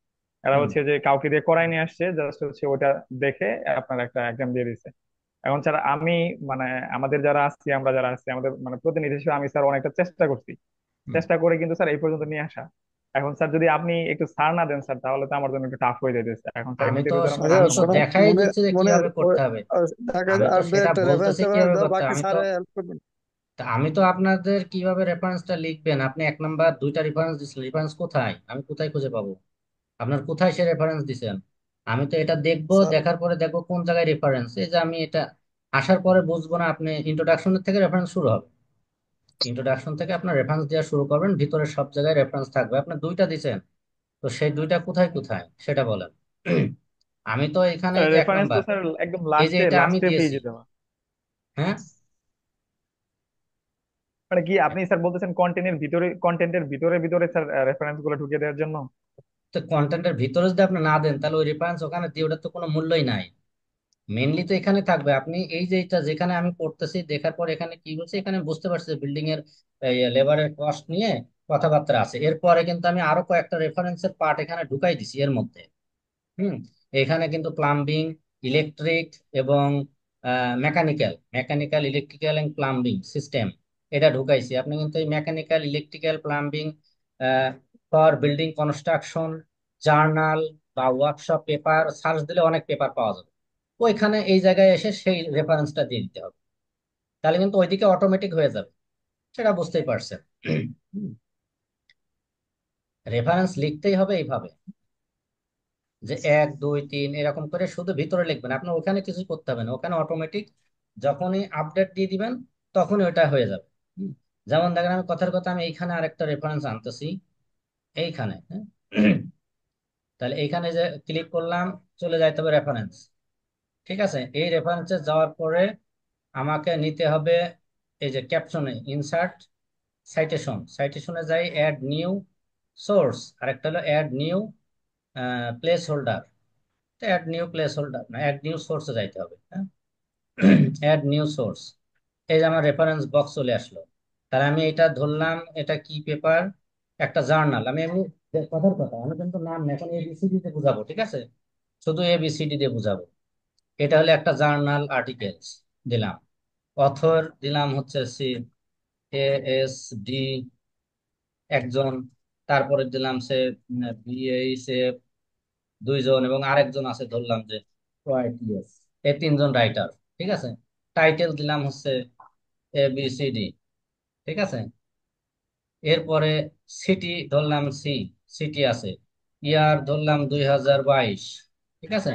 এরা হুম। হচ্ছে যে কাউকে দিয়ে করাই নিয়ে আসছে, জাস্ট হচ্ছে ওটা দেখে আপনার একটা এক্সাম দিয়ে দিছে। এখন স্যার আমি, মানে আমাদের যারা আছি, আমরা যারা আছি, আমাদের মানে প্রতিনিধি হিসেবে আমি স্যার অনেকটা চেষ্টা করছি। হুম। চেষ্টা করে কিন্তু স্যার এই পর্যন্ত নিয়ে আসা। এখন স্যার যদি আপনি একটু ছাড় না দেন স্যার, তাহলে তো আমার জন্য একটু টাফ হয়ে যাইতেছে। এখন স্যার আমি তো এমনিতে ধরেন আচ্ছা আমি তো শোনো, দেখাই মনে দিচ্ছি যে মনের কিভাবে করতে হবে। ঢাকা আমি তো আর দুই সেটা একটা রেফারেন্স বলতেছি রেফারেন্স কিভাবে দাও, করতে হবে। বাকি স্যার হেল্প করবেন। আমি তো আপনাদের কিভাবে রেফারেন্সটা লিখবেন, আপনি 1 নাম্বার 2টা রেফারেন্স দিচ্ছেন, রেফারেন্স কোথায়, আমি কোথায় খুঁজে পাবো? আপনার কোথায় সে রেফারেন্স দিছেন? আমি তো এটা দেখবো, স্যার দেখার পরে দেখবো কোন জায়গায় রেফারেন্স। এই যে আমি এটা আসার পরে বুঝবো না, আপনি ইন্ট্রোডাকশনের থেকে রেফারেন্স শুরু হবে। ইন্ট্রোডাকশন থেকে আপনার রেফারেন্স দেওয়া শুরু করবেন, ভিতরে সব জায়গায় রেফারেন্স থাকবে। আপনি 2টা দিছেন, তো সেই 2টা কোথায় কোথায় সেটা বলেন। আমি তো এখানে এই যে এক রেফারেন্স তো নাম্বার স্যার একদম এই যে লাস্টে এটা আমি লাস্টে দিয়েছি। পেজে দেওয়া। হ্যাঁ, মানে কি আপনি স্যার বলতেছেন কন্টেন্টের ভিতরে ভিতরে স্যার রেফারেন্স গুলো ঢুকিয়ে দেওয়ার জন্য? তো কন্টেন্টের ভিতরে যদি আপনি না দেন তাহলে ওই রেফারেন্স ওখানে দিয়ে ওটার তো কোনো মূল্যই নাই। মেনলি তো এখানে থাকবে। আপনি এই যে এটা যেখানে আমি করতেছি দেখার পর এখানে কি বলছে, এখানে বুঝতে পারছি যে বিল্ডিং এর লেবারের কস্ট নিয়ে কথাবার্তা আছে। এরপরে কিন্তু আমি আরো কয়েকটা রেফারেন্সের পার্ট এখানে ঢুকাই দিছি এর মধ্যে। হুম। এখানে কিন্তু প্লাম্বিং, ইলেকট্রিক এবং mechanical electrical and plumbing system এটা ঢুকাইছি। আপনি কিন্তু এই mechanical electrical plumbing for building construction journal বা ওয়ার্কশপ পেপার সার্চ দিলে অনেক পেপার পাওয়া যাবে। ওইখানে এই জায়গায় এসে সেই রেফারেন্সটা দিয়ে দিতে হবে, তাহলে কিন্তু ওইদিকে অটোমেটিক হয়ে যাবে। সেটা বুঝতেই পারছেন। রেফারেন্স লিখতেই হবে এইভাবে, যে 1 2 3 এরকম করে শুধু ভিতরে লিখবেন, আপনার ওখানে কিছু করতে হবে না, ওখানে অটোমেটিক যখনই আপডেট দিয়ে দিবেন তখনই ওটা হয়ে যাবে। হুম। যেমন দেখেন আমি কথার কথা আমি এইখানে আরেকটা রেফারেন্স আনতেছি, এইখানে। হ্যাঁ। তাহলে এইখানে যে ক্লিক করলাম, চলে যাইতে হবে রেফারেন্স। ঠিক আছে, এই রেফারেন্সে যাওয়ার পরে আমাকে নিতে হবে এই যে ক্যাপশনে ইনসার্ট সাইটেশনে যাই, অ্যাড নিউ সোর্স, আরেকটা হলো add new placeholder. Add new placeholder না, অ্যাড নিউ সোর্সে যাইতে হবে। হ্যাঁ, অ্যাড নিউ সোর্স। এই যে আমার রেফারেন্স বক্স চলে আসলো। তাহলে আমি এটা ধরলাম, এটা কি পেপার, একটা জার্নাল। আমি এমনি কথার কথা আমি কিন্তু নাম না, এখন এবিসিডি দিয়ে বুঝাবো, ঠিক আছে? শুধু এবিসিডি দিয়ে বুঝাবো। এটা হলো একটা জার্নাল আর্টিকেলস দিলাম, অথর দিলাম হচ্ছে ASD একজন, তারপরে দিলাম সে BH 2 জন, এবং আরেকজন আছে ধরলাম যে YTS, এই 3 জন রাইটার। ঠিক আছে, টাইটেল দিলাম হচ্ছে ABCD। ঠিক আছে, এরপরে সিটি ধরলাম সিটি আছে, ইয়ার ধরলাম 2022। ঠিক আছে,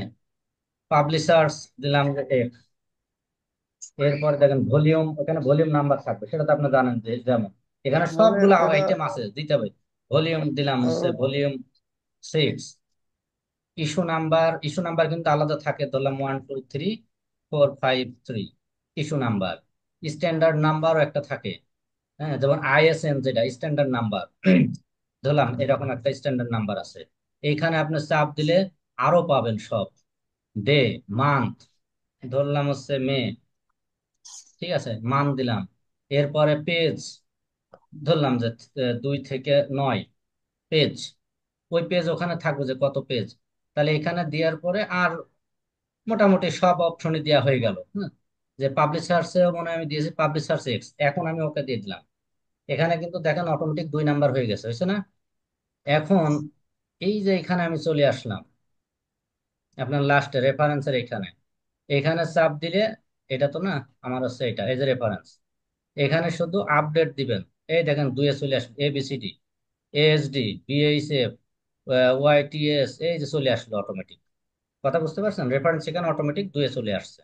পাবলিশার্স দিলাম যে X, এরপরে দেখেন ভলিউম, ওখানে ভলিউম নাম্বার থাকবে, সেটা তো আপনি জানেন যে যেমন এখানে মানে সবগুলো ওটা আইটেম আছে দিতে হবে। ভলিউম দিলাম হচ্ছে আহ, ভলিউম 6। ইস্যু নাম্বার কিন্তু আলাদা থাকে, ধরলাম 1 2 3 4 5 3 ইস্যু নাম্বার। স্ট্যান্ডার্ড নাম্বারও একটা থাকে, হ্যাঁ, যেমন আইএসএন যেটা স্ট্যান্ডার্ড নাম্বার, ধরলাম এরকম একটা স্ট্যান্ডার্ড নাম্বার আছে। এইখানে আপনি চাপ দিলে আরো পাবেন সব, ডে, মান্থ, ধরলাম হচ্ছে মে, ঠিক আছে, মান দিলাম। এরপরে পেজ, ধরলাম যে 2 থেকে 9 পেজ, ওই পেজ ওখানে থাকবে যে কত পেজ। তাহলে এখানে দেওয়ার পরে আর মোটামুটি সব অপশনই দেওয়া হয়ে গেল। হ্যাঁ, যে পাবলিশার্সে মনে হয় আমি দিয়েছি পাবলিশার্স এক্স, এখন আমি ওকে দিয়ে দিলাম। এখানে কিন্তু দেখেন অটোমেটিক 2 নাম্বার হয়ে গেছে, হয়েছে না? এখন এই যে এখানে আমি চলে আসলাম আপনার লাস্টে রেফারেন্সের এখানে, এখানে চাপ দিলে, এটা তো না, আমার হচ্ছে এটা, এই যে রেফারেন্স, এখানে শুধু আপডেট দিবেন। এই দেখেন দুয়ে চলে আসবে, এবিসিডি, এএসডি, বিএইচএফ, ওয়াইটিএস, এই যে চলে আসলো অটোমেটিক। কথা বুঝতে পারছেন? রেফারেন্স এখানে অটোমেটিক দুয়ে চলে আসছে।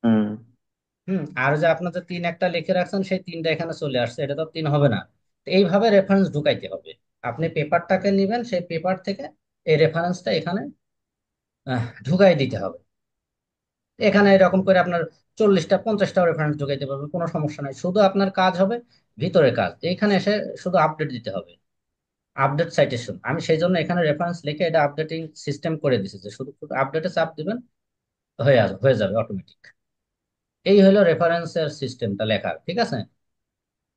হুম। আর যে আপনার যে 3 একটা লিখে রাখছেন সেই 3টা এখানে চলে আসছে, এটা তো 3 হবে না। তো এইভাবে রেফারেন্স ঢুকাইতে হবে। আপনি পেপারটাকে নিবেন, সেই পেপার থেকে এই রেফারেন্সটা এখানে ঢুকাই দিতে হবে। এখানে এরকম করে আপনার 40টা 50টা রেফারেন্স ঢুকাইতে পারবেন, কোনো সমস্যা নাই। শুধু আপনার কাজ হবে ভিতরে কাজ, এখানে এসে শুধু আপডেট দিতে হবে, আপডেট সাইটেশন। আমি সেই জন্য এখানে রেফারেন্স লিখে এটা আপডেটিং সিস্টেম করে দিছি, যে শুধু আপডেটে চাপ দিবেন, হয়ে যাবে অটোমেটিক। এই হলো রেফারেন্সের সিস্টেমটা লেখার, ঠিক আছে?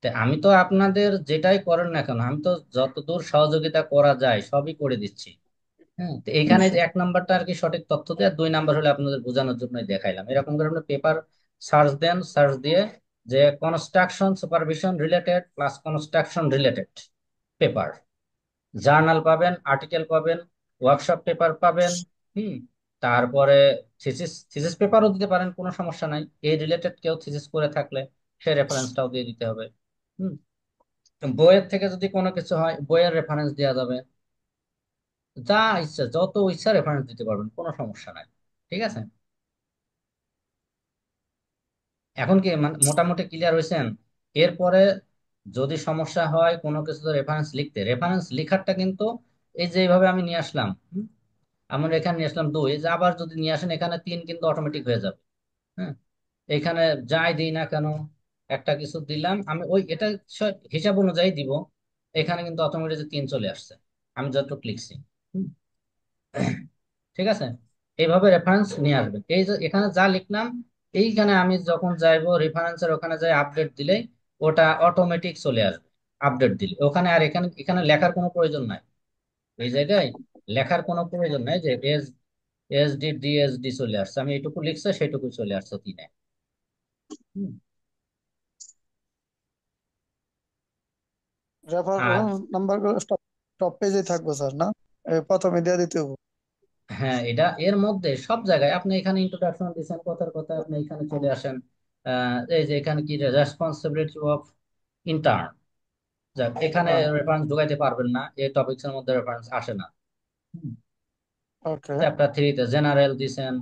তো আমি তো আপনাদের যেটাই করেন না কেন, আমি তো যতদূর সহযোগিতা করা যায় সবই করে দিচ্ছি। হ্যাঁ, তো এইখানে যে 1 নাম্বারটা আর কি সঠিক তথ্য দেয়, 2 নাম্বার হলে আপনাদের বোঝানোর জন্যই দেখাইলাম। এরকম করে আপনি পেপার সার্চ দেন, সার্চ দিয়ে যে construction supervision related plus construction related paper, journal পাবেন, আর্টিকেল পাবেন, ওয়ার্কশপ পেপার পাবেন। হুম, তারপরে থিসিস থিসিস পেপারও দিতে পারেন, কোনো সমস্যা নাই। এই রিলেটেড কেউ থিসিস করে থাকলে সে রেফারেন্সটাও দিয়ে দিতে হবে। হুম, বইয়ের থেকে যদি কোনো কিছু হয় বইয়ের রেফারেন্স দেওয়া যাবে, যা ইচ্ছা যত ইচ্ছা রেফারেন্স দিতে পারবেন, কোনো সমস্যা নাই। ঠিক আছে? এখন কি মোটামুটি ক্লিয়ার হয়েছেন? এরপরে যদি সমস্যা হয় কোনো কিছু রেফারেন্স লিখতে, রেফারেন্স লিখারটা কিন্তু এই যে এইভাবে আমি নিয়ে আসলাম, আমরা এখানে নিয়ে আসলাম 2, যে আবার যদি নিয়ে আসেন এখানে 3 কিন্তু অটোমেটিক হয়ে যাবে। হ্যাঁ, এখানে যাই দিই না কেন, একটা কিছু দিলাম আমি, ওই এটা হিসাব অনুযায়ী দিব, এখানে কিন্তু অটোমেটিক 3 চলে আসছে আমি যতটুকু লিখছি। হুম, ঠিক আছে? এইভাবে রেফারেন্স নিয়ে আসবেন। এই যে এখানে যা লিখলাম, এইখানে আমি যখন যাইবো রেফারেন্সের ওখানে যাই আপডেট দিলেই ওটা অটোমেটিক চলে আসবে। আপডেট দিলে ওখানে আর এখানে এখানে লেখার কোনো প্রয়োজন নাই। এই জায়গায় লেখার কোনো প্রয়োজন নাই, যে এসডি ডিএসডি চলে আসছে, আমি এইটুকু লিখছে সেইটুকু চলে আসছে 3-এ। হুম, আর রেফারেন্স নাম্বার গুলো টপ পেজে থাকবে স্যার, না প্রথমে দিয়ে দিতে হবে? হ্যাঁ, এটা এর মধ্যে সব জায়গায় আপনি এখানে ইন্ট্রোডাকশন দিচ্ছেন, কথার কথা আপনি এখানে চলে আসেন। এই যে এখানে কি রেসপন্সিবিলিটি অফ ইন্টার্ন, যাক এখানে হ্যাঁ। রেফারেন্স ঢুকাইতে পারবেন না, এই টপিকস এর মধ্যে রেফারেন্স আসে না। ওকে। চ্যাপ্টার 3-তে জেনারেল দিছেন।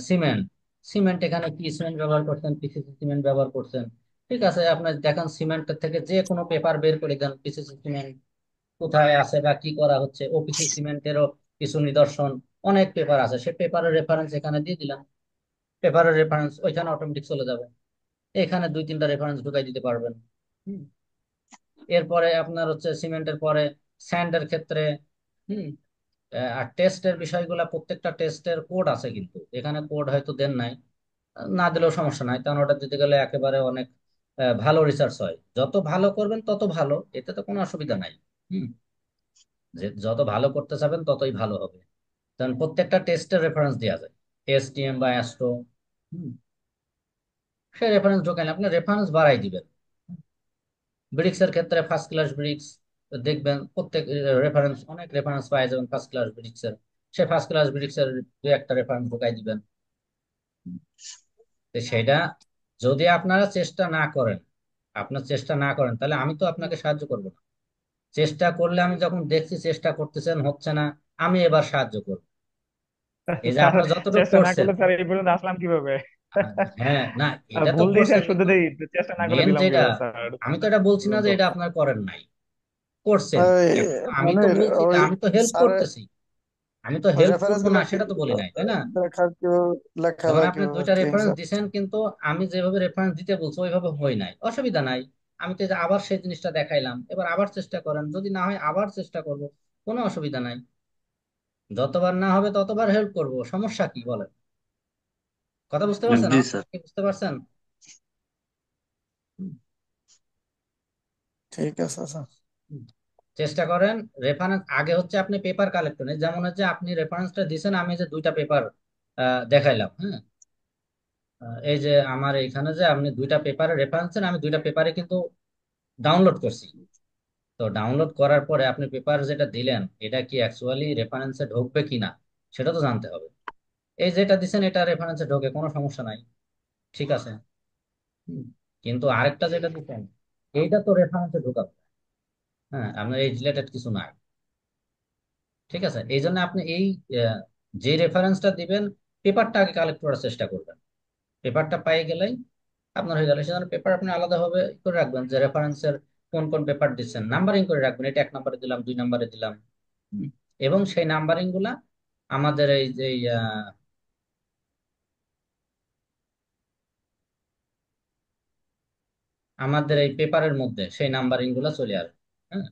সিমেন্ট, সিমেন্ট এখানে কি সিমেন্ট ব্যবহার করছেন, পিসিসি সিমেন্ট ব্যবহার করছেন। ঠিক আছে, আপনি দেখেন সিমেন্টের থেকে যে কোনো পেপার বের করে দেন, পিসিসি সিমেন্ট কোথায় আছে বা কি করা হচ্ছে, ওপিসি সিমেন্টেরও কিছু নিদর্শন, অনেক পেপার আছে, সে পেপারের রেফারেন্স এখানে দিয়ে দিলাম, পেপারের রেফারেন্স ওইখানে অটোমেটিক চলে যাবে। এখানে 2-3টা রেফারেন্স ঢুকাই দিতে পারবেন। হুম, এরপরে আপনার হচ্ছে সিমেন্টের পরে স্যান্ডের ক্ষেত্রে, হুম, আর টেস্টের বিষয়গুলো, প্রত্যেকটা টেস্টের কোড আছে, কিন্তু এখানে কোড হয়তো দেন নাই, না দিলেও সমস্যা নাই, কারণ ওটা দিতে গেলে একেবারে অনেক ভালো রিসার্চ হয়, যত ভালো করবেন তত ভালো, এতে তো কোনো অসুবিধা নাই। হুম, যে যত ভালো করতে চাবেন ততই ভালো হবে, কারণ প্রত্যেকটা টেস্টের রেফারেন্স দেওয়া যায়, এসটিএম বা অ্যাস্ট্রো। হুম, সেই রেফারেন্স ঢোকালে আপনি রেফারেন্স বাড়াই দিবেন। ব্রিক্স এর ক্ষেত্রে ফার্স্ট ক্লাস ব্রিক্স দেখবেন, প্রত্যেক রেফারেন্স অনেক রেফারেন্স পাওয়া যাবেন ফার্স্ট ক্লাস ব্রিক্স এর, সে ফার্স্ট ক্লাস ব্রিক্স এর 2-একটা রেফারেন্স ঢুকাই দিবেন। তো সেটা যদি আপনারা চেষ্টা না করেন, আপনার চেষ্টা না করেন, তাহলে আমি তো আপনাকে সাহায্য করব না। চেষ্টা করলে, আমি যখন দেখছি চেষ্টা করতেছেন হচ্ছে না, আমি এবার সাহায্য করব। এই যে স্যার আপনার যতটুকু চেষ্টা না করছেন, করলে স্যার এই পর্যন্ত আসলাম কিভাবে? হ্যাঁ, না, আর এটা তো ভুল দিয়েছি করছেন আর শুদ্ধ কিন্তু দেই, চেষ্টা না করে মেন দিলাম যেটা, কিভাবে স্যার? আমি তো এটা বলছি না বলুন যে তো। এটা আপনার করেন নাই, করছেন। ওই এখন তো আমি মানে তো বলছি যে ওই আমি তো হেল্প স্যারের করতেছি, আমি তো হেল্প রেফারেন্স করবো গুলা না কি সেটা তো বলি নাই, তাই না? দেখা কেউ লেখা যেমন যায় আপনি কিভাবে দুইটা কি রেফারেন্স হিসাব? দিছেন, কিন্তু আমি যেভাবে রেফারেন্স দিতে বলছি ওইভাবে হয় নাই, অসুবিধা নাই। আমি তো এই যে আবার সেই জিনিসটা দেখাইলাম, এবার আবার চেষ্টা করেন, যদি না হয় আবার চেষ্টা করব, কোনো অসুবিধা নাই। যতবার না হবে ততবার হেল্প করব, সমস্যা কি বলেন? কথা বুঝতে পারছেন? জি আমার স্যার। কথা কি বুঝতে পারছেন? ঠিক আছে স্যার। হুম। চেষ্টা করেন। রেফারেন্স আগে হচ্ছে আপনি পেপার কালেক্ট করেন, যেমন হচ্ছে আপনি রেফারেন্সটা দিছেন, আমি যে দুইটা পেপার দেখাইলাম, হ্যাঁ। এই যে আমার এখানে যে আপনি দুইটা পেপারে রেফারেন্স দেন, আমি দুইটা পেপারে কিন্তু ডাউনলোড করছি। তো ডাউনলোড করার পরে আপনি পেপার যেটা দিলেন এটা কি অ্যাকচুয়ালি রেফারেন্সে ঢুকবে কিনা সেটা তো জানতে হবে। এই যেটা দিছেন এটা রেফারেন্সে ঢোকে, কোনো সমস্যা নাই, ঠিক আছে। হুম। কিন্তু আরেকটা যেটা দিচ্ছেন এইটা তো রেফারেন্সে ঢোকাবে, হ্যাঁ, আপনার এই রিলেটেড কিছু নাই, ঠিক আছে। এই জন্য আপনি এই আহ, যে রেফারেন্সটা দিবেন পেপারটা আগে কালেক্ট করার চেষ্টা করবেন। পেপারটা পাই গেলেই আপনার হয়ে গেল। সেজন্য পেপার আপনি আলাদাভাবে করে রাখবেন যে রেফারেন্সের কোন কোন পেপার দিচ্ছেন, নাম্বারিং করে রাখবেন, এটা 1 নম্বরে দিলাম, 2 নম্বরে দিলাম। হুম। এবং সেই নাম্বারিং গুলা আমাদের এই যে আমাদের এই পেপারের মধ্যে সেই নাম্বারিং গুলা চলে আসবে। হ্যাঁ,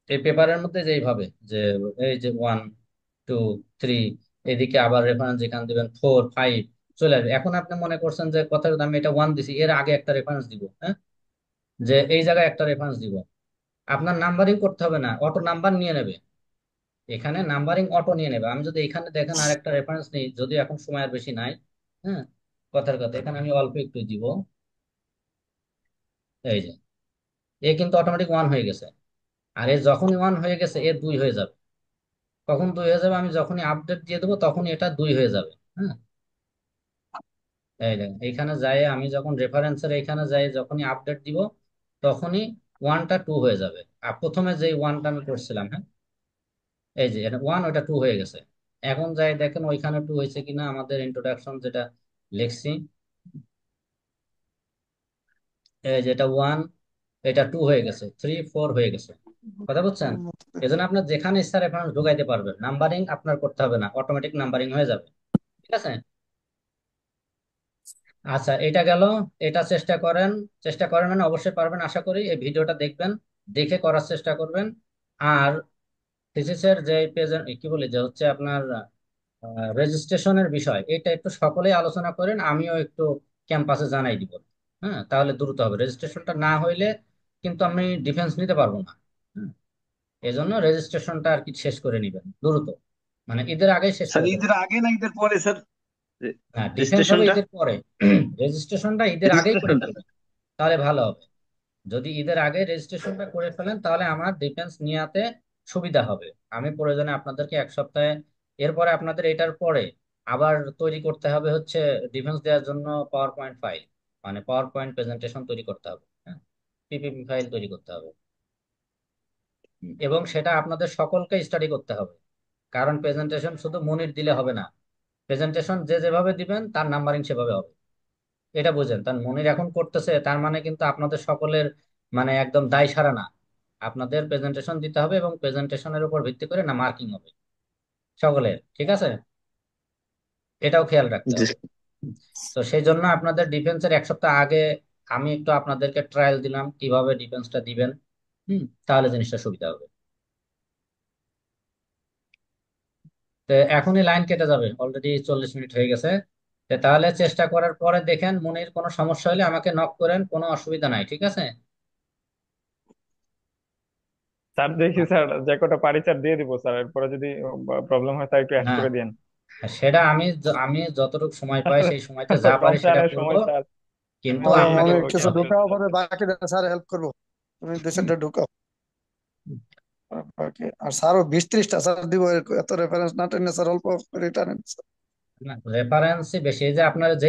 এই পেপারের মধ্যে যেইভাবে যে এই যে 1 2 3, এদিকে আবার রেফারেন্স যেখানে দিবেন 4 5 চলে আসবে। এখন আপনি মনে করছেন যে কথা আমি এটা 1 দিছি, এর আগে একটা রেফারেন্স দিব, হ্যাঁ, যে এই জায়গায় একটা রেফারেন্স দিব, আপনার নাম্বারিং করতে হবে না, অটো নাম্বার নিয়ে নেবে। এখানে নাম্বারিং অটো নিয়ে নেবে। আমি যদি এখানে দেখেন আর একটা রেফারেন্স নিই, যদি এখন সময় আর বেশি নাই, হ্যাঁ, কথার কথা এখানে আমি অল্প একটু দিব। এই যে এ কিন্তু অটোমেটিক 1 হয়ে গেছে। আর এ যখনই 1 হয়ে গেছে এ 2 হয়ে যাবে। কখন 2 হয়ে যাবে? আমি যখনই আপডেট দিয়ে দেবো তখনই এটা 2 হয়ে যাবে। হ্যাঁ, এই দেখেন এইখানে যাই, আমি যখন রেফারেন্সের এইখানে যাই যখনই আপডেট দিব তখনই 1টা 2 হয়ে যাবে। আর প্রথমে যে 1টা আমি করছিলাম, হ্যাঁ, এই যে এটা 1 ওটা 2 হয়ে গেছে। এখন যাই দেখেন ওইখানে 2 হয়েছে কিনা, আমাদের ইন্ট্রোডাকশন যেটা লিখছি, এই যে এটা 1, এটা 2 হয়ে গেছে, 3 4 হয়ে গেছে। কথা বুঝছেন? এজন্য আপনার যেখানে ইচ্ছা রেফারেন্স ঢুকাইতে পারবেন, নাম্বারিং আপনার করতে হবে না, অটোমেটিক নাম্বারিং হয়ে যাবে, ঠিক আছে। আচ্ছা, এটা গেল। এটা চেষ্টা করেন, চেষ্টা করেন মানে অবশ্যই পারবেন আশা করি। এই ভিডিওটা দেখবেন, দেখে করার চেষ্টা করবেন। আর থিসিসের যে প্রেজেন্ট কি বলি যে হচ্ছে আপনার রেজিস্ট্রেশনের বিষয়, এটা একটু সকলেই আলোচনা করেন, আমিও একটু ক্যাম্পাসে জানাই দিব। হ্যাঁ, তাহলে দ্রুত হবে। রেজিস্ট্রেশনটা না হইলে কিন্তু আমি ডিফেন্স নিতে পারবো না। হ্যাঁ, এই জন্য রেজিস্ট্রেশনটা আর কি শেষ করে নিবেন দ্রুত, মানে ঈদের আগেই শেষ স্যার করে দেবেন। ঈদের আগে না ঈদের পরে স্যার হ্যাঁ, ডিফেন্স হবে রেজিস্ট্রেশনটা? ঈদের পরে। রেজিস্ট্রেশনটা ঈদের আগেই করে রেজিস্ট্রেশনটা ফেলবেন, তাহলে ভালো হবে। যদি ঈদের আগে রেজিস্ট্রেশনটা করে ফেলেন তাহলে আমার ডিফেন্স নিয়াতে সুবিধা হবে। আমি প্রয়োজনে আপনাদেরকে 1 সপ্তাহে, এরপরে আপনাদের এটার পরে আবার তৈরি করতে হবে হচ্ছে ডিফেন্স দেওয়ার জন্য পাওয়ার পয়েন্ট ফাইল, মানে পাওয়ার পয়েন্ট প্রেজেন্টেশন তৈরি করতে হবে, হ্যাঁ, পিপিপি ফাইল তৈরি করতে হবে। এবং সেটা আপনাদের সকলকে স্টাডি করতে হবে, কারণ প্রেজেন্টেশন শুধু মনির দিলে হবে না। প্রেজেন্টেশন যে যেভাবে দিবেন তার নাম্বারিং সেভাবে হবে। এটা বুঝেন? তার মনির এখন করতেছে তার মানে কিন্তু আপনাদের সকলের মানে একদম দায় সারা না। আপনাদের প্রেজেন্টেশন দিতে হবে এবং প্রেজেন্টেশনের উপর ভিত্তি করে না মার্কিং হবে সকলের, ঠিক আছে। এটাও খেয়াল রাখতে জি। হবে। তো সেই জন্য আপনাদের ডিফেন্সের 1 সপ্তাহ আগে আমি একটু আপনাদেরকে ট্রায়াল দিলাম কিভাবে ডিফেন্সটা দিবেন। তাহলে জিনিসটা সুবিধা হবে। তো এখনই লাইন কেটে যাবে, অলরেডি 40 মিনিট হয়ে গেছে। তো তাহলে চেষ্টা করার পরে দেখেন মনির কোনো সমস্যা হলে আমাকে নক করেন, কোনো অসুবিধা নাই, ঠিক আছে। স্যার দেখি স্যার, যে কটা পারি স্যার দিয়ে দিব স্যার, এরপরে যদি প্রবলেম হয় তাই একটু অ্যাড না, করে দিন। সেটা আমি যতটুকু সময় পাই সেই সময়তে যা পারি সেটা রমজানের করব, সময় স্যার। কিন্তু আরো আপনাকে আমি ওকে কিছু ওকে ঢুকাও ওকে। পরে বাকিটা স্যার হেল্প করবো। তুমি দুই চারটা ঢুকাও বাকি। আর স্যারও 20 30টা স্যার দিব, এত রেফারেন্স না টেনে স্যার অল্প করে টানেন। রেফারেন্সই বেশি। এই যে আপনার যে